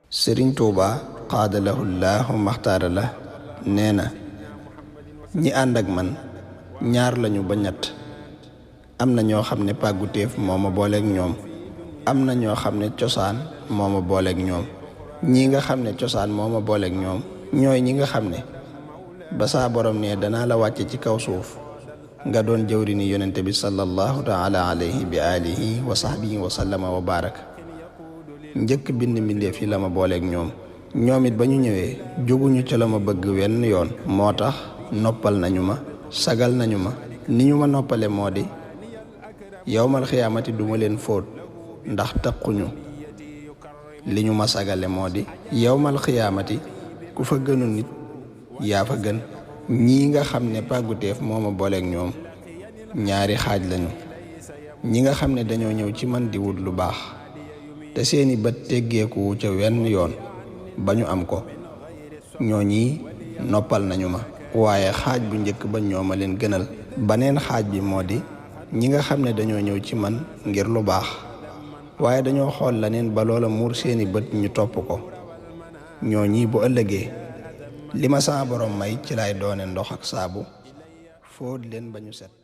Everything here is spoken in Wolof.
Sëriñ Tuuba qaadalahu llaahu maxtaara la nee na ñi ànd ak man ñaar lañu ba ñett. am na ñoo xam ne pàggutéef moo ma booleeg ñoom, am na ñoo xam ne cosaan moo ma booleeg ñoom. ñii nga xam ne cosaan moo ma booleeg ñoom ñooy ñi nga xam ne ba saa borom ne danaa la wàcce ci kaw suuf nga doon jëwrini yonente bi sallallahu taala alayhi bi alihi wa sahbihi wa sallama wa baraka. njëkk bind mbindeef yi la ma booleeg ñoom it ba ñu ñëwee jóguñu ca la ma bëgg wenn yoon. moo tax noppal nañu ma, sagal nañu ma. ni ñu ma noppale moo di yawmal xiyaamati duma leen fóot ndax taqquñu. li ñu ma sagale moo di yawmal xiyaamati ku fa gënu nit yaa fa gën. ñii nga xam ne pàgguteef moo ma booleeg ñoom ñaari xaaj lañu. ñi nga xam ne dañoo ñëw ci man di wut lu baax te seeni bët teggeeku ca wenn yoon ba ñu am ko, ñooñi noppal nañu ma. waaye xaaj bu njëkk ba ñoo ma leen gënal. baneen xaaj bi moo di ñi nga xam ne dañoo ñëw ci man ngir lu baax waaye dañoo xool leneen ba loola muur seeni bët ñu topp ko. ñooñi bu ëllëgee li ma sama borom may ci lay doone ndox ak saabu fóot leen ba ñu set.